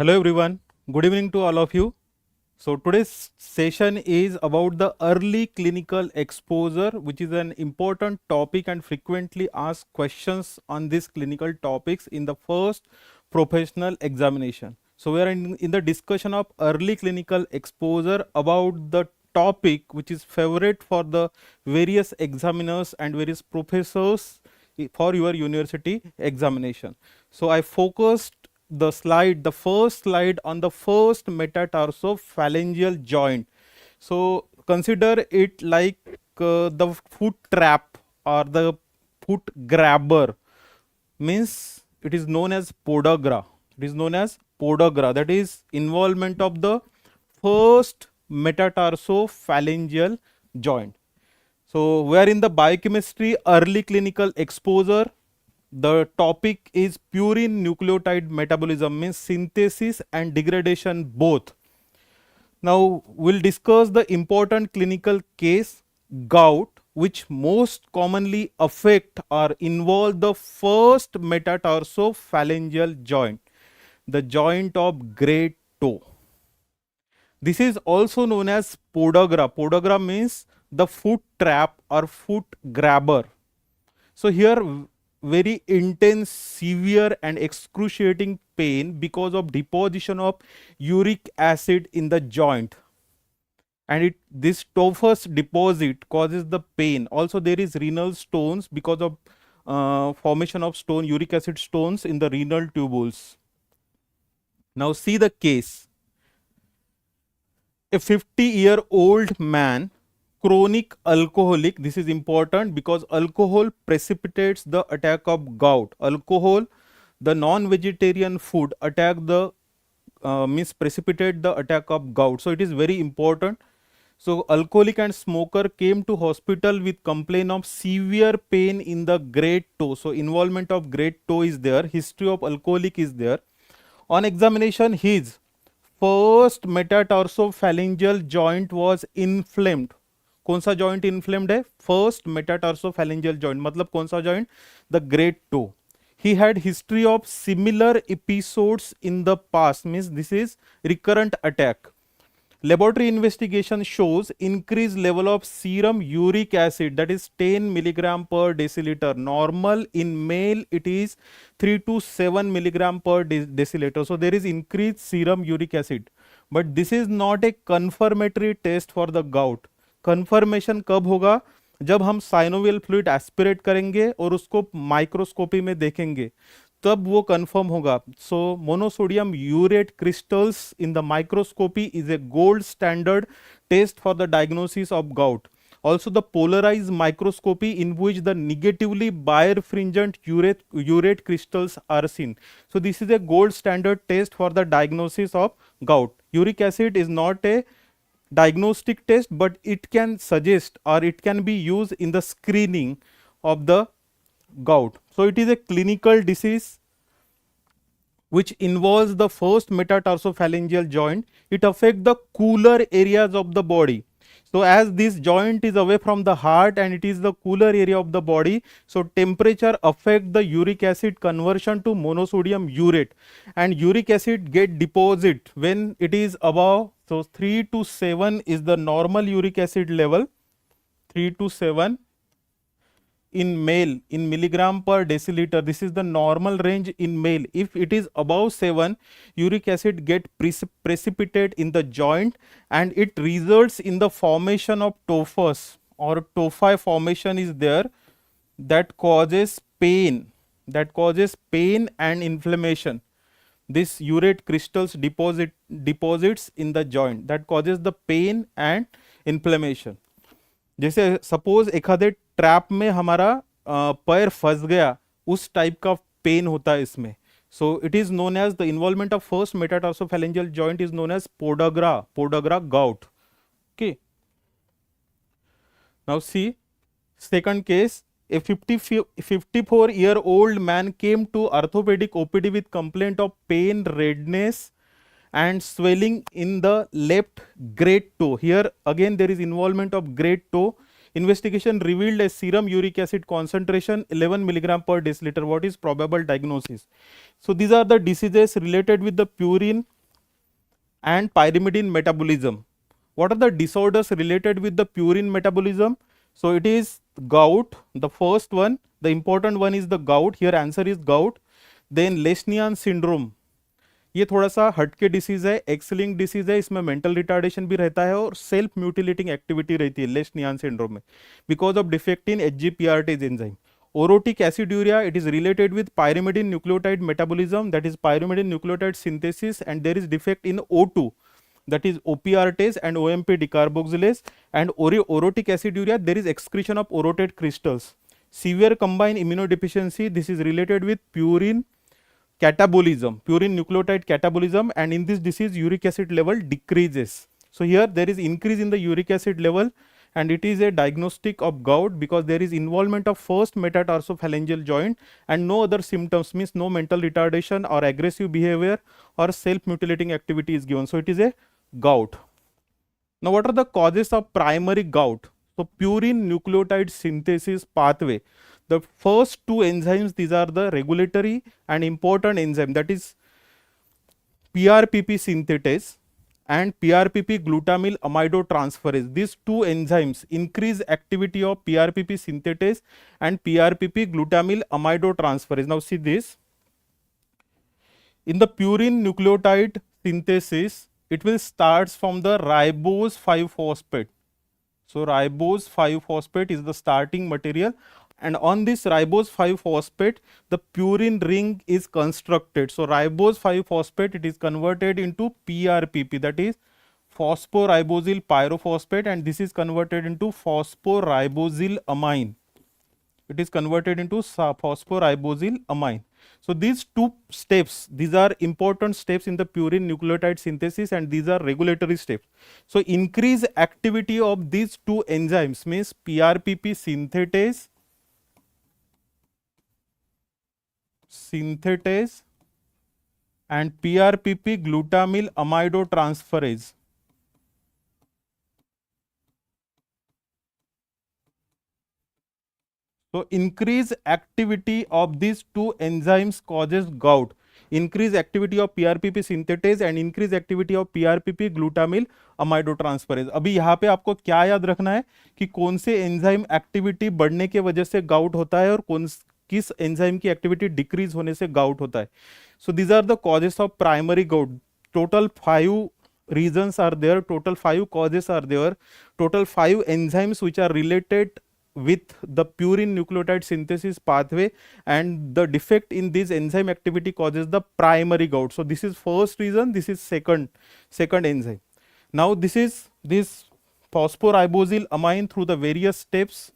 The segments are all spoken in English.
Hello everyone, good evening to all of you. So today's session is about the early clinical exposure, which is an important topic and frequently asked questions on these clinical topics in the first professional examination. So we are in the discussion of early clinical exposure about the topic which is favorite for the various examiners and various professors for your university examination. So I focused the first slide on the first metatarsophalangeal joint. So consider it like the foot trap or the foot grabber, means it is known as podagra. It is known as podagra, that is involvement of the first metatarsophalangeal joint. So we are in the biochemistry early clinical exposure. The topic is purine nucleotide metabolism, means synthesis and degradation both. Now we'll discuss the important clinical case gout, which most commonly affect or involve the first metatarsophalangeal joint, the joint of great toe. This is also known as podagra. Podagra means the foot trap or foot grabber. So here very intense, severe and excruciating pain because of deposition of uric acid in the joint, and this tophus deposit causes the pain. Also there is renal stones because of formation of stone, uric acid stones in the renal tubules. Now see the case. A 50-year-old man, chronic alcoholic. This is important because alcohol precipitates the attack of gout. Alcohol, the non-vegetarian food, attack the means precipitate the attack of gout. So it is very important. So alcoholic and smoker came to hospital with complaint of severe pain in the great toe. So involvement of great toe is there. History of alcoholic is there. On examination, his first metatarsophalangeal joint was inflamed. कौन सा joint inflamed है? First metatarsophalangeal joint, मतलब कौन सा joint? The great toe. He had history of similar episodes in the past, means this is recurrent attack. Laboratory investigation shows increased level of serum uric acid, that is 10 milligram per deciliter. Normal in male it is 3 to 7 milligram per deciliter. So there is increased serum uric acid, but this is not a confirmatory test for the gout. Confirmation कब होगा? जब हम synovial fluid aspirate करेंगे और उसको microscopy में देखेंगे, तब वो कंफर्म होगा. So monosodium urate crystals in the microscopy is a gold standard test for the diagnosis of gout. Also the polarized microscopy in which the negatively birefringent urate crystals are seen. So this is a gold standard test for the diagnosis of gout. Uric acid is not a diagnostic test, but it can suggest or it can be used in the screening of the gout. So it is a clinical disease which involves the first metatarsophalangeal joint. It affects the cooler areas of the body. So as this joint is away from the heart and it is the cooler area of the body, so temperature affect the uric acid conversion to monosodium urate, and uric acid get deposit when it is above. So 3 to 7 is the normal uric acid level, 3 to 7 in male in milligram per deciliter. This is the normal range in male. If it is above 7, uric acid get precipitate in the joint and it results in the formation of tophus or tophi formation is there, that causes pain, and inflammation. This urate crystals deposits in the joint, that causes the pain and inflammation. जैसे suppose एखादे trap में हमारा पैर फंस गया, उस type का pen होता है इसमें. So it is known as the involvement of first metatarsophalangeal joint is known as podagra gout. Okay, now see second case. A 54-year-old man came to orthopedic OPD with complaint of pain, redness and swelling in the left great toe. Here again there is involvement of great toe. Investigation revealed a serum uric acid concentration 11 milligram per deciliter. What is probable diagnosis? So these are the diseases related with the purine and pyrimidine metabolism. What are the disorders related with the purine metabolism? So it is gout, the first one, the important one is the gout. Here answer is gout. Then Lesch-Nyhan syndrome, ये थोड़ा सा हटके disease है, x link disease है, इसमें mental retardation भी रहता है और सेल्फ म्यूटिलेटिंग एक्टिविटी रहती है लेश-निहान सिंड्रोम में because of defect in HGPRTase enzyme. Orotic aciduria, it is related with pyrimidine nucleotide metabolism, that is pyrimidine nucleotide synthesis, and there is defect in O2, that is OPRTase and OMP decarboxylase. And orotic aciduria, there is excretion of orotate crystals. Severe combined immunodeficiency, this is related with purine catabolism, purine nucleotide catabolism, and in this disease uric acid level decreases. So here there is increase in the uric acid level, and it is a diagnostic of gout because there is involvement of first metatarsophalangeal joint and no other symptoms, means no mental retardation or aggressive behavior or self mutilating activity is given. So it is a gout. Now what are the causes of primary gout? So purine nucleotide synthesis pathway. The first two enzymes, these are the regulatory and important enzyme, that is PRPP synthetase and PRPP glutamyl amidotransferase. These two enzymes increase activity of PRPP synthetase and PRPP glutamyl amidotransferase. Now see this, in the purine nucleotide synthesis, it will starts from the ribose 5-phosphate. So ribose 5-phosphate is the starting material, and on this ribose 5-phosphate the purine ring is constructed. So ribose 5-phosphate, it is converted into PRPP, that is phosphoribosyl pyrophosphate, and this is converted into phosphoribosyl amine. It is converted into phosphoribosyl amine. So these two steps, these are important steps in the purine nucleotide synthesis, and these are regulatory steps. So increase activity of these two enzymes means PRPP synthetase and PRPP glutamyl amidotransferase. So increase activity of these two enzymes causes gout. Increase activity of PRPP synthetase and increase activity of PRPP glutamyl amidotransferase. अभी यहाँ पे आपको क्या याद रखना है कि कौन से एंजाइम एक्टिविटी बढ़ने के वजह से गाउट होता है और किस एंजाइम की एक्टिविटी डिक्रीज होने से गाउट होता है. So these are the causes of primary gout. Total 5 reasons are there, total 5 causes are there, total 5 enzymes which are related with the purine nucleotide synthesis pathway, and the defect in this enzyme activity causes the primary gout. So this is first reason, this is second enzyme. Now this is this phosphoribosyl amine, through the various steps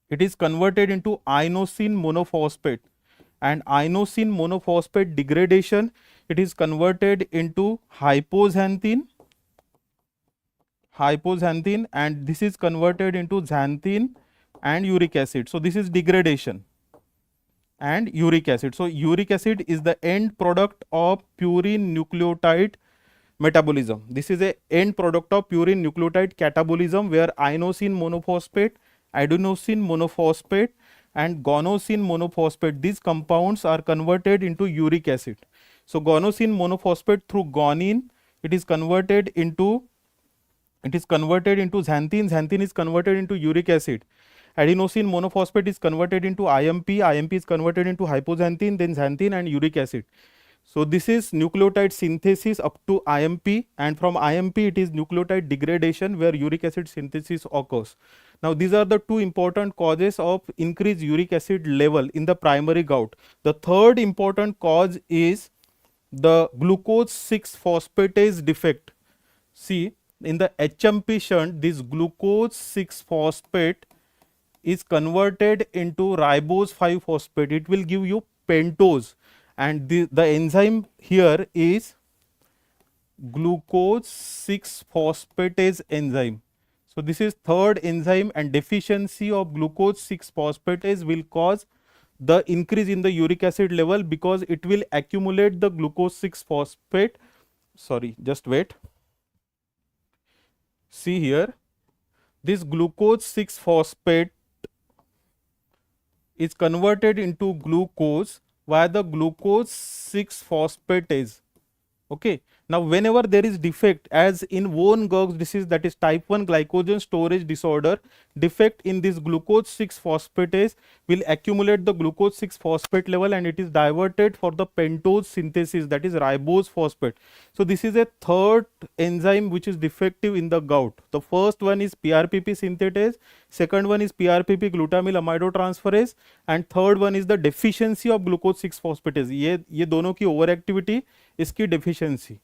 it is converted into inosine monophosphate, and inosine monophosphate degradation, it is converted into hypoxanthine, and this is converted into xanthine and uric acid. So this is degradation and uric acid. So uric acid is the end product of purine nucleotide metabolism. This is a end product of purine nucleotide catabolism, where inosine monophosphate, adenosine monophosphate and guanosine monophosphate, these compounds are converted into uric acid. So guanosine monophosphate through guanine, it is converted into xanthine, xanthine is converted into uric acid. Adenosine monophosphate is converted into IMP, IMP is converted into hypoxanthine, then xanthine and uric acid. So this is nucleotide synthesis up to IMP, and from IMP it is nucleotide degradation where uric acid synthesis occurs. Now these are the two important causes of increased uric acid level in the primary gout. The third important cause is the glucose 6-phosphatase defect. See, in the HMP shunt, this glucose 6-phosphate is converted into ribose 5-phosphate. It will give you pentose, and the enzyme here is glucose 6-phosphatase enzyme. So this is third enzyme, and deficiency of glucose 6-phosphatase will cause the increase in the uric acid level because it will accumulate the glucose 6-phosphate. Sorry, just wait. See here, This glucose 6 phosphate is converted into glucose via the glucose 6 phosphatase. Okay. Now, whenever there is defect, as in von Gog's disease, that is type 1 glycogen storage disorder, defect in this glucose 6 phosphatase will accumulate the glucose 6 phosphate level, and it is diverted for the pentose synthesis, that is ribose phosphate. So, this is a third enzyme which is defective in the gout. The first one is PRPP synthetase, second one is PRPP glutamyl aminotransferase, and third one is the deficiency of glucose 6 phosphatase. ये दोनों की over activity, इसकी deficiency.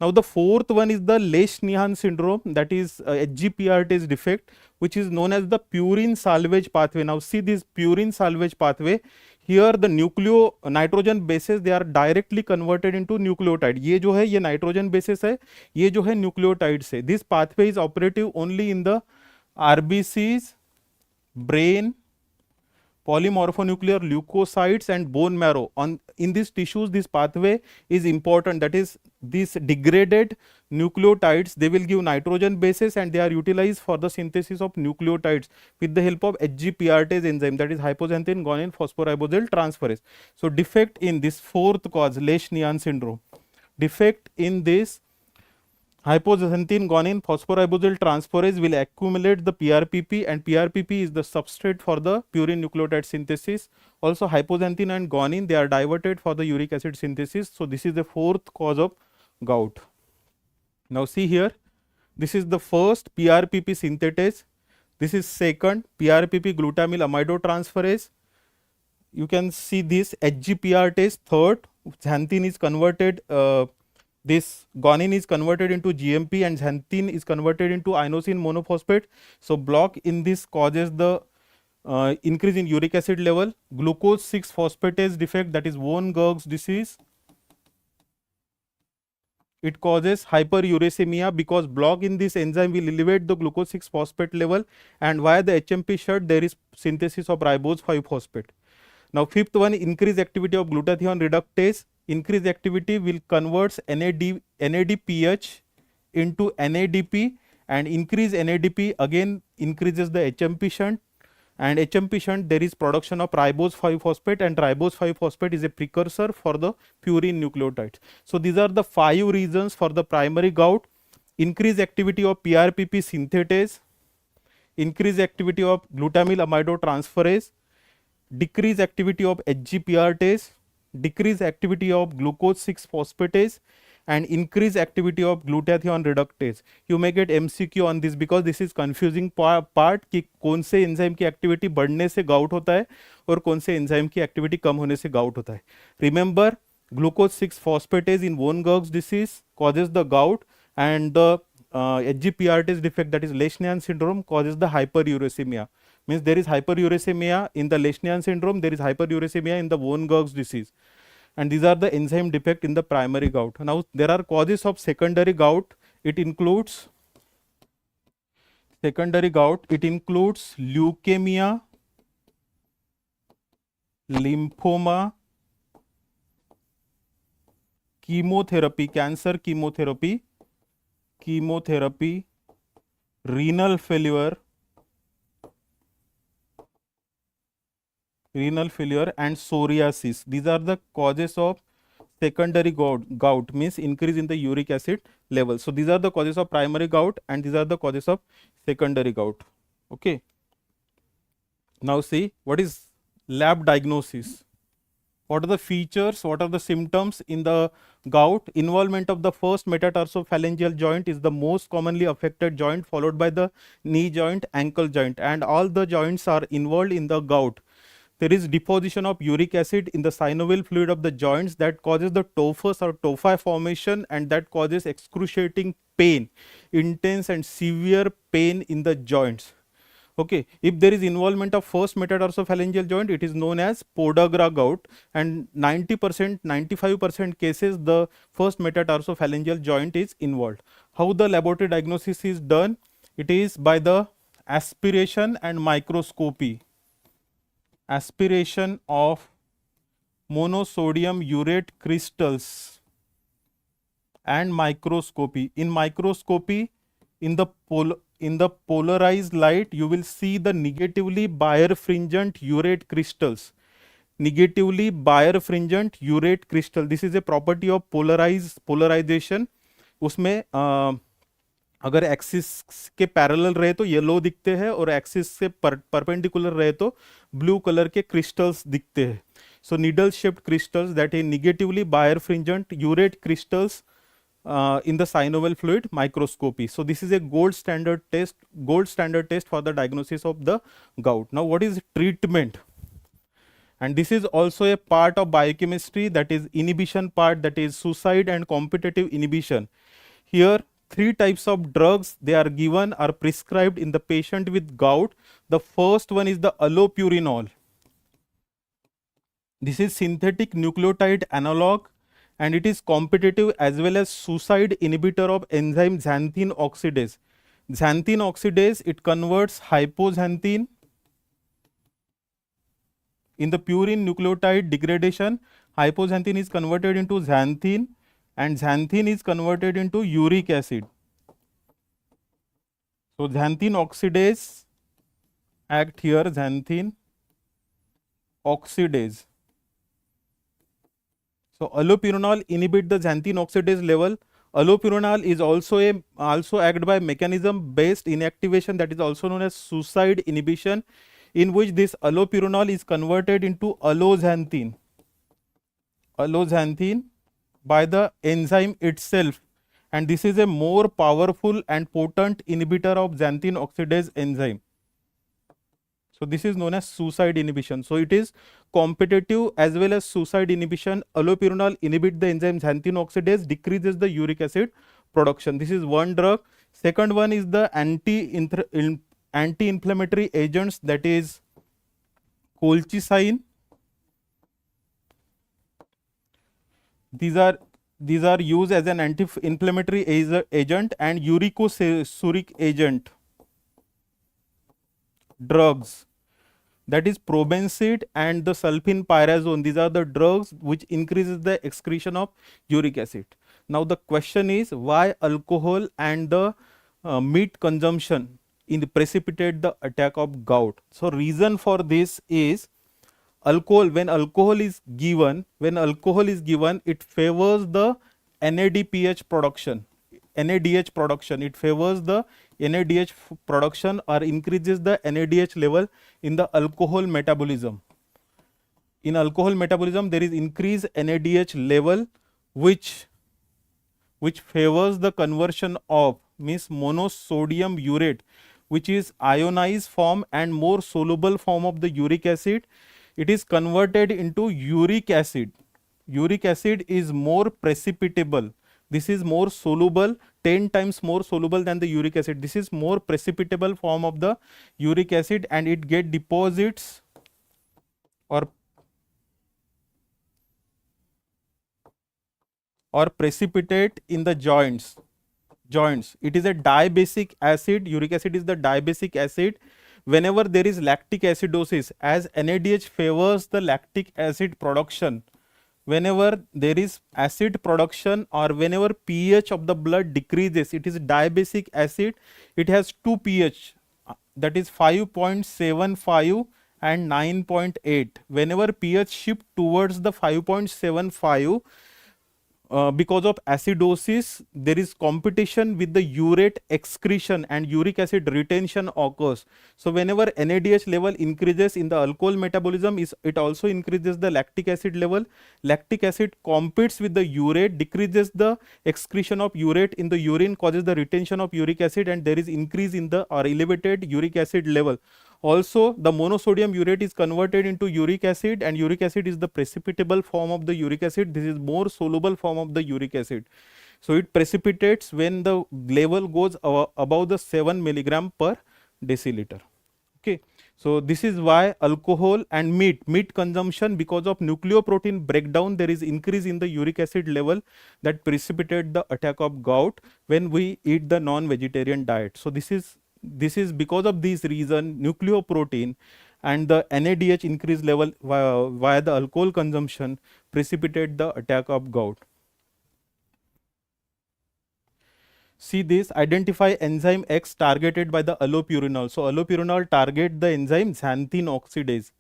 Now, the fourth one is the Lesch-Nyhan syndrome, that is HGPRTase defect, which is known as the purine salvage pathway. Now, see this purine salvage pathway. Here the nitrogen bases, they are directly converted into nucleotide. ये जो है ये nitrogen bases है, ये जो है nucleotides है. This pathway is operative only in the RBCs, brain, polymorphonuclear leukocytes and bone marrow. In these tissues, this pathway is important, that is these degraded nucleotides, they will give nitrogen bases and they are utilized for the synthesis of nucleotides with the help of HGPRTase enzyme, that is hypoxanthine guanine phosphoribosyl transferase. So, defect in this fourth cause, Lesch-Nyhan syndrome, defect in this hypoxanthine guanine phosphoribosyl transferase will accumulate the PRPP, and PRPP is the substrate for the purine nucleotide synthesis. Also hypoxanthine and guanine, they are diverted for the uric acid synthesis. So, this is the fourth cause of gout. Now, see here, this is the first PRPP synthetase, this is second PRPP glutamyl aminotransferase. You can see this HGPRTase, third xanthine is converted, this guanine is converted into GMP and xanthine is converted into inosine monophosphate. So, block in this causes the increase in uric acid level. Glucose 6 phosphatase defect, that is von Gog's disease, it causes hyperuricemia because block in this enzyme will elevate the glucose 6 phosphate level, and via the HMP shunt there is synthesis of ribose 5 phosphate. Now, fifth one, increased activity of glutathione reductase. Increased activity will converts NADPH into NADP, and increase NADP again increases the HMP shunt, and HMP shunt there is production of ribose 5 phosphate, and ribose 5 phosphate is a precursor for the purine nucleotides. So, these are the 5 reasons for the primary gout: increased activity of PRPP synthetase, increased activity of glutamyl aminotransferase, decreased activity of HGPRTase, decreased activity of glucose 6 phosphatase, and increased activity of glutathione reductase. You may get MCQ on this because this is confusing part कि कौन से enzyme की activity बढ़ने से gout होता है और कौन से एंजाइम की एक्टिविटी कम होने से गाउट होता है. Remember, glucose 6 phosphatase in von Gog's disease causes the gout, and the HGPRTase defect, that is Lesch-Nyhan syndrome, causes the hyperuricemia. Means there is hyperuricemia in the Lesch-Nyhan syndrome, there is hyperuricemia in the von Gog's disease, and these are the enzyme defect in the primary gout. Now, there are causes of secondary gout. It includes leukemia, lymphoma, chemotherapy, cancer chemotherapy, renal failure, and psoriasis. These are the causes of secondary gout, means increase in the uric acid level. So, these are the causes of primary gout and these are the causes of secondary gout. Okay. Now, see what is lab diagnosis. What are the features, what are the symptoms in the gout? Involvement of the first metatarsophalangeal joint is the most commonly affected joint, followed by the knee joint, ankle joint, and all the joints are involved in the gout. There is deposition of uric acid in the synovial fluid of the joints that causes the tophus or tophi formation, and that causes excruciating pain, intense and severe pain in the joints. Okay. If there is involvement of first metatarsophalangeal joint, it is known as podagra gout, and 90%, 95% cases the first metatarsophalangeal joint is involved. How the laboratory diagnosis is done? It is by the aspiration and microscopy. Aspiration of monosodium urate crystals and microscopy. In microscopy, in the in the polarized light, you will see the negatively birefringent urate crystals. Negatively birefringent urate crystal. This is a property of polarization. उसमें अगर axis के parallel रहे तो yellow दिखते हैं और axis से perpendicular रहे तो ब्लू कलर के क्रिस्टल्स दिखते हैं. So needle shaped crystals that is negatively birefringent urate crystals in the synovial fluid microscopy. So this is a gold standard test for the diagnosis of the gout. Now what is treatment? And this is also a part of biochemistry, that is inhibition part, that is suicide and competitive inhibition. Here 3 types of drugs they are given, are prescribed in the patient with gout. The first one is the allopurinol. This is synthetic nucleotide analog and it is competitive as well as suicide inhibitor of enzyme xanthine oxidase. Xanthine oxidase, it converts hypoxanthine in the purine nucleotide degradation. Hypoxanthine is converted into xanthine and xanthine is converted into uric acid. So xanthine oxidase act here, xanthine oxidase. So allopurinol inhibit the xanthine oxidase level. Allopurinol is also act by mechanism based inactivation, that is also known as suicide inhibition, in which this allopurinol is converted into alloxanthine by the enzyme itself, and this is a more powerful and potent inhibitor of xanthine oxidase enzyme. So this is known as suicide inhibition. So it is competitive as well as suicide inhibition. Allopurinol inhibit the enzyme xanthine oxidase, decreases the uric acid production. This is one drug. Second one is the anti-inflammatory agents, that is colchicine. These are used as an anti-inflammatory agent and uricosuric agent drugs, that is probenecid and the sulfenpyrazone. These are the drugs which increases the excretion of uric acid. Now the question is, why alcohol and the meat consumption precipitate the attack of gout? So reason for this is, alcohol, when alcohol is given, it favors the NADPH production. It favors the NADH production or increases the NADH level in the alcohol metabolism. In alcohol metabolism, there is increased NADH level which favors the conversion of monosodium urate, which is ionized form and more soluble form of the uric acid. It is converted into uric acid. Uric acid is more precipitable. This is more soluble, 10 times more soluble than the uric acid. This is more precipitable form of the uric acid and it get deposits or precipitate in the joints. It is a dibasic acid. Uric acid is the dibasic acid. Whenever there is lactic acidosis, as NADH favors the lactic acid production, whenever there is acid production or whenever pH of the blood decreases, it is dibasic acid, it has 2 pH, that is 5.75 and 9.8. Whenever pH shift towards the 5.75, because of acidosis, there is competition with the urate excretion and uric acid retention occurs. So whenever NADH level increases in the alcohol metabolism, it also increases the lactic acid level. Lactic acid competes with the urate, decreases the excretion of urate in the urine, causes the retention of uric acid, and there is increase in the or elevated uric acid level. Also, the monosodium urate is converted into uric acid, and uric acid is the precipitable form of the uric acid. This is more soluble form of the uric acid. So it precipitates when the level goes above the 7 milligram per deciliter. Okay. So this is why alcohol and meat consumption, because of nucleoprotein breakdown, there is increase in the uric acid level that precipitate the attack of gout when we eat the non-vegetarian diet. So this is because of this reason, nucleoprotein and the NADH increased level via the alcohol consumption precipitate the attack of gout. See this, identify enzyme X targeted by the allopurinol. So allopurinol target the enzyme xanthine oxidase.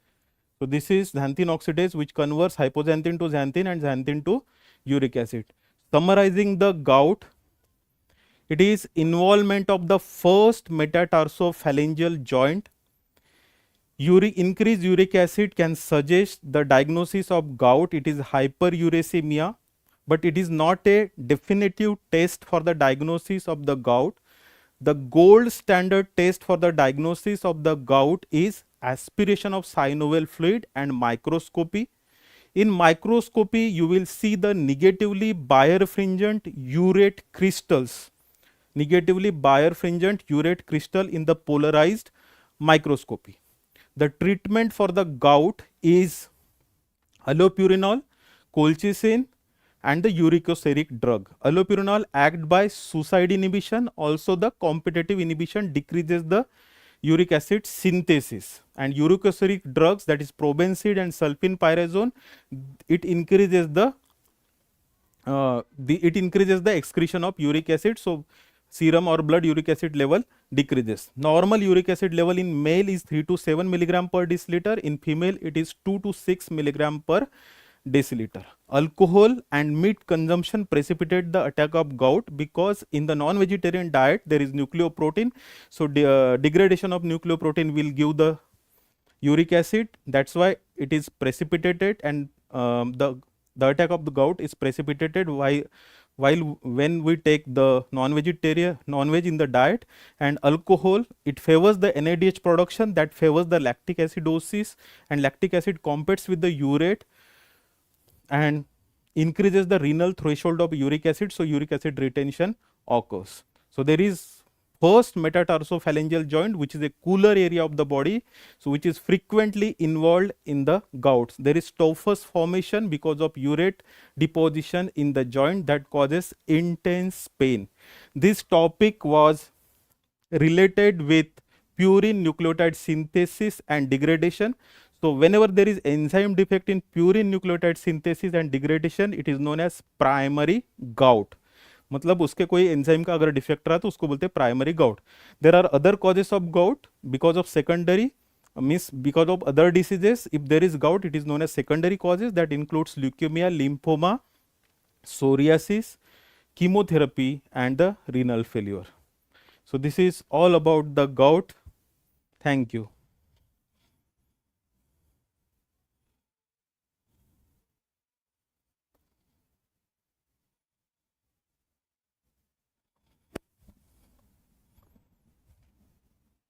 So this is xanthine oxidase which converts hypoxanthine to xanthine and xanthine to uric acid. Summarizing the gout, it is involvement of the first metatarsophalangeal joint. Increased uric acid can suggest the diagnosis of gout. It is hyperuricemia, but it is not a definitive test for the diagnosis of the gout. The gold standard test for the diagnosis of the gout is aspiration of synovial fluid and microscopy. In microscopy, you will see the negatively birefringent urate crystals, negatively birefringent urate crystal in the polarized microscopy. The treatment for the gout is allopurinol, colchicine and the uricosuric drug. Allopurinol act by suicide inhibition, also the competitive inhibition decreases the uric acid synthesis, and uricosuric drugs, that is probenecid and sulfenpyrazone, it increases the excretion of uric acid. So serum or blood uric acid level decreases. Normal uric acid level in male is 3 to 7 milligram per deciliter. In female, it is 2 to 6 milligram per deciliter. Alcohol and meat consumption precipitate the attack of gout, because in the non-vegetarian diet there is nucleoprotein. So degradation of nucleoprotein will give the uric acid. That's why it is precipitated, and the attack of the gout is precipitated while when we take the non-veg in the diet. And alcohol, it favors the NADH production, that favors the lactic acidosis, and lactic acid competes with the urate and increases the renal threshold of uric acid. So uric acid retention occurs. So there is first metatarsophalangeal joint, which is a cooler area of the body, so which is frequently involved in the gouts. There is tophus formation because of urate deposition in the joint that causes intense pain. This topic was related with purine nucleotide synthesis and degradation. So whenever there is enzyme defect in purine nucleotide synthesis and degradation, it is known as primary gout. मतलब उसके कोई enzyme का अगर defect रहा तो उसको बोलते हैं primary gout. There are other causes of gout because of secondary, means because of other diseases. If there is gout, it is known as secondary causes, that includes leukemia, lymphoma, psoriasis, chemotherapy and the renal failure. So this is all about the gout. Thank you.